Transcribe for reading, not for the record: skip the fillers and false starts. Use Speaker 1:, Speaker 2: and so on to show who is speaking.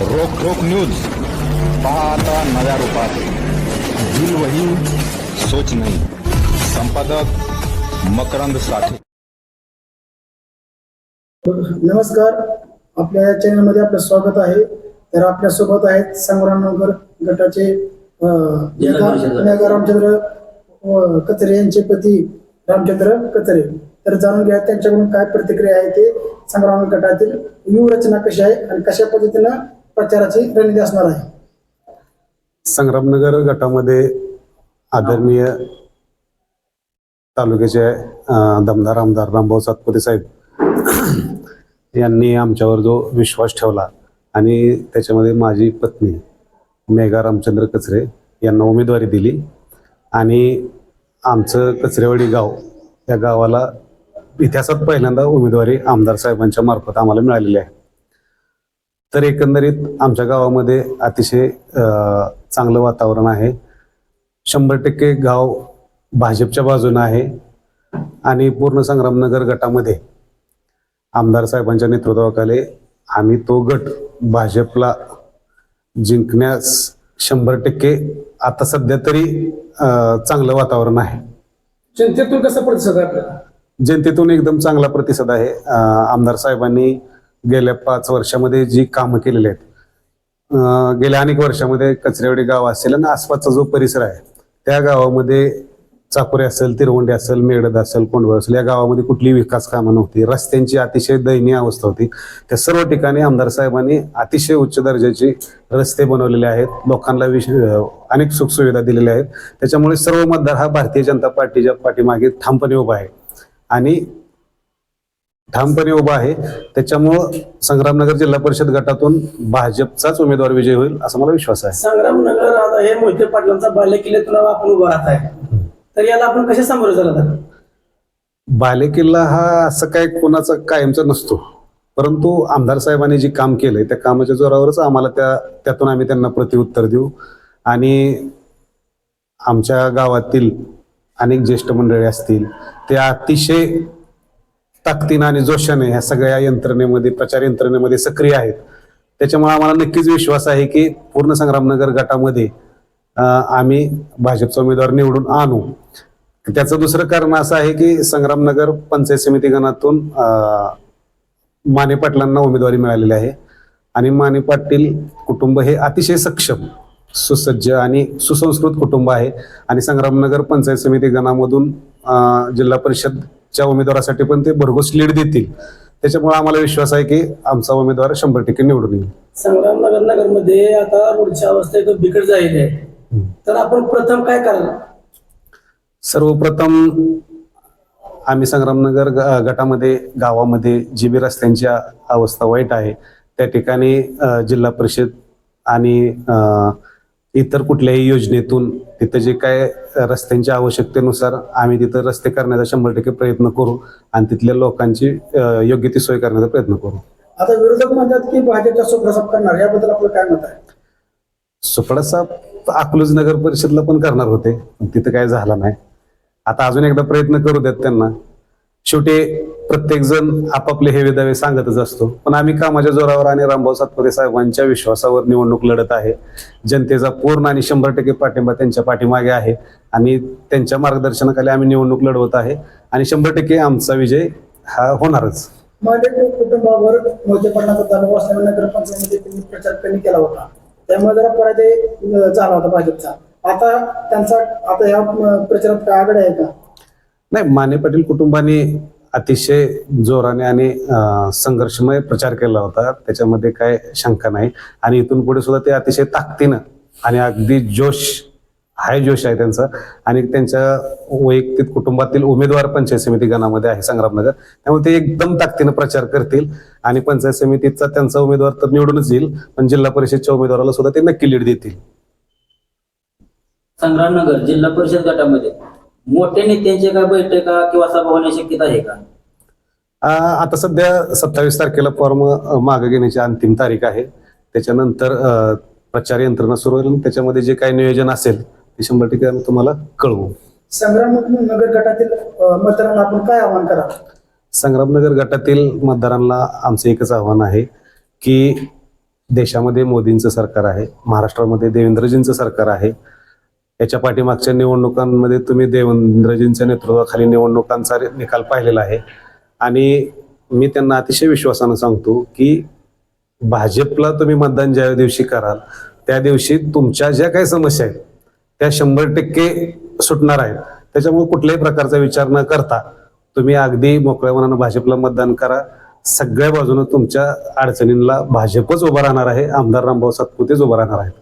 Speaker 1: रोक रोक न्यूज पाहता नव्या रूपात. दिल वही सोच नहीं. संपादक मकरंद साठे.
Speaker 2: नमस्कार, आपल्या या चॅनलमध्ये आपलं स्वागत आहे. तर आपल्या सोबत आहेत संग्रामनगर गटाचे मेघा रामचंद्र कचरे यांचे पती रामचंद्र कचरे. तर जाणून घ्या त्यांच्याकडून काय प्रतिक्रिया आहे ते. संग्रामनगर गटातील व्यूहरचना कशी आहे आणि कशा पद्धतीनं प्रचाराची रणनीती असणार आहे.
Speaker 3: संग्रामनगर गटामध्ये आदरणीय तालुक्याचे दमदार आमदार रामभाऊ सातपुते साहेब यांनी आमच्यावर जो विश्वास ठेवला आणि त्याच्यामध्ये माझी पत्नी मेघा रामचंद्र कचरे यांना उमेदवारी दिली आणि आमचं कचरेवाडी गाव या गावाला इतिहासात पहिल्यांदा उमेदवारी आमदार साहेबांच्या मार्फत आम्हाला मिळालेली आहे. तर एकंदरीत आमच्या गावामध्ये अतिशय चांगलं वातावरण आहे. 100% गाव भाजपच्या बाजूने आहे आणि पूर्ण संग्रामनगर गटामध्ये आमदार साहेबांच्या नेतृत्वाखाली आम्ही तो गट भाजपला जिंकण्यास 100% आता सध्या तरी चांगलं वातावरण आहे.
Speaker 2: जनतेतून कसा प्रतिसाद आहे आपल्याला?
Speaker 3: जनतेतून एकदम चांगला प्रतिसाद आहे. आमदार साहेबांनी गेल्या 5 वर्षामध्ये जी कामं केलेली आहेत, गेल्या अनेक वर्षामध्ये कचरेवाडी गाव असेल आणि आसपासचा जो परिसर आहे त्या गावामध्ये चाकोरे असेल, तिरवंडी असेल, मेडद असेल, कोंडवळ असेल, या गावामध्ये कुठलीही विकास कामं नव्हती. रस्त्यांची अतिशय दयनीय अवस्था होती. त्या सर्व ठिकाणी आमदार साहेबांनी अतिशय उच्च दर्जाचे रस्ते बनवलेले आहेत. लोकांना अनेक सुखसुविधा दिलेल्या आहेत. त्याच्यामुळे सर्व मतदार हा भारतीय जनता पार्टीच्या पाठीमागे ठामपणे उभा आहे आणि ठामपणे उभा आहे. त्याच्यामुळं संग्रामनगर जिल्हा परिषद गटातून भाजपचाच उमेदवार विजय होईल असा मला विश्वास आहे.
Speaker 2: संग्रामनगर आता हे मोहिते पाटलांचा बालेकिल्ल्यातून आपण उभा राहत आहे, तर याला आपण कसे सामोरे जाणार?
Speaker 3: बालेकिल्ला हा असं काय कोणाचा कायमचा नसतो, परंतु आमदार साहेबांनी जे काम केलंय त्या कामाच्या जोरावरच आम्हाला त्यातून आम्ही त्यांना प्रतिउत्तर देऊ. आणि आमच्या गावातील अनेक ज्येष्ठ मंडळी असतील ते अतिशय ताकदीने आणि जोशाने ह्या सगळ्या यंत्रणेमध्ये, प्रचार यंत्रणेमध्ये सक्रिय आहेत. त्याच्यामुळे आम्हाला नक्कीच विश्वास आहे की पूर्ण संग्रामनगर गटामध्ये आम्ही भाजपचा उमेदवार निवडून आणू. त्याचं दुसरं कारण असं आहे की संग्रामनगर पंचायत समिती गणातून माने पाटलांना उमेदवारी मिळालेली आहे आणि माने पाटील कुटुंब हे अतिशय सक्षम, सुसज्ज आणि सुसंस्कृत कुटुंब आहे आणि संग्रामनगर पंचायत समिती गणामधून जिल्हा परिषदच्या उमेदवारासाठी पण ते भरघोस लीड देतील. त्याच्यामुळे आम्हाला विश्वास आहे की आमचा उमेदवार 100% निवडून येईल.
Speaker 2: संग्रामनगर नगरमध्ये आता रोडची अवस्था एकदम बिकट झालेली आहे, तर आपण प्रथम काय कराल?
Speaker 3: सर्वप्रथम आम्ही संग्रामनगर गटामध्ये गावामध्ये जी बी रस्त्यांची अवस्था वाईट आहे त्या ठिकाणी जिल्हा परिषद आणि इतर कुठल्याही योजनेतून तिथं जे काय रस्त्यांच्या आवश्यकतेनुसार आम्ही तिथं रस्ते करण्याचा 100% प्रयत्न करू आणि तिथल्या लोकांची योग्य ती सोय करण्याचा प्रयत्न करू.
Speaker 2: आता विरोधक म्हणतात की भाजपचा सुप्रसाद करणार, याबद्दल आपलं काय मत आहे?
Speaker 3: सुपडासाहेब अकलूज नगर परिषदला पण करणार होते, तिथं काय झालं नाही. आता अजून एकदा प्रयत्न करू देत त्यांना. शेवटी प्रत्येक जण आपापले हे दावे सांगतच असतो, पण आम्ही कामाच्या जोरावर आणि रामभाऊ सातपुते साहेबांच्या विश्वासावर निवडणूक लढत आहे. जनतेचा पूर्ण आणि 100% पाठिंबा त्यांच्या पाठीमागे आहे आणि त्यांच्या मार्गदर्शनाखाली आम्ही निवडणूक लढवत आहे आणि 100% आमचा विजय हा होणारच.
Speaker 2: माझ्या कुटुंबावर मोहिते पाटलांचा दबाव असल्यामुळे नगरपंचायतीमध्ये त्यांनी प्रचार कमी केला होता, त्यामुळे जरा पराजय झाला होता भाजपचा. आता या प्रचारात काय आघाडी आहे का?
Speaker 3: नाही, माने पाटील कुटुंबाने अतिशय जोराने आणि संघर्षमय प्रचार केला होता, त्याच्यामध्ये काय शंका नाही. आणि इथून पुढे सुद्धा ते अतिशय ताकदीनं आणि अगदी जोश आहे त्यांचा. आणि त्यांच्या वैयक्तिक कुटुंबातील उमेदवार पंचायत समिती गणामध्ये आहे संग्रामनगर, त्यामुळे ते एकदम ताकदीनं प्रचार करतील आणि पंचायत समितीचा त्यांचा उमेदवार तर निवडूनच येईल, पण जिल्हा परिषदच्या उमेदवाराला सुद्धा ते नक्की लीड देतील.
Speaker 4: संग्रामनगर जिल्हा परिषद गटामध्ये मोठ्या नेत्यांची काय बैठका किंवा सभा होण्याची शक्यता आहे का?
Speaker 3: आता सध्या 27 तारखेला फॉर्म मागे घेण्याची अंतिम तारीख आहे. त्याच्यानंतर प्रचार यंत्रणा सुरू होईल. त्याच्यामध्ये जे काही नियोजन असेल ते 100% आम्ही तुम्हाला कळवू.
Speaker 2: संग्रामनगर गटातील मतदारांना आपण काय आवाहन करा?
Speaker 3: संग्रामनगर गटातील मतदारांना आमचं एकच आव्हान आहे की देशामध्ये मोदींचं सरकार आहे, महाराष्ट्रामध्ये देवेंद्रजींचं सरकार आहे. याच्या पाठीमागच्या निवडणुकांमध्ये तुम्ही देवेंद्रजींच्या नेतृत्वाखाली निवडणुकांचा निकाल पाहिलेला आहे आणि मी त्यांना अतिशय विश्वासानं सांगतो की भाजपला तुम्ही मतदान ज्या दिवशी कराल त्या दिवशी तुमच्या ज्या काही समस्या आहेत त्या 100% सुटणार आहेत. त्याच्यामुळे कुठल्याही प्रकारचा विचार न करता तुम्ही अगदी मोकळ्या मनानं भाजपला मतदान करा. सगळ्या बाजूने तुमच्या अडचणींना भाजपच उभा राहणार आहे, आमदार रामभाऊ सातपुतेच उभा राहणार आहेत.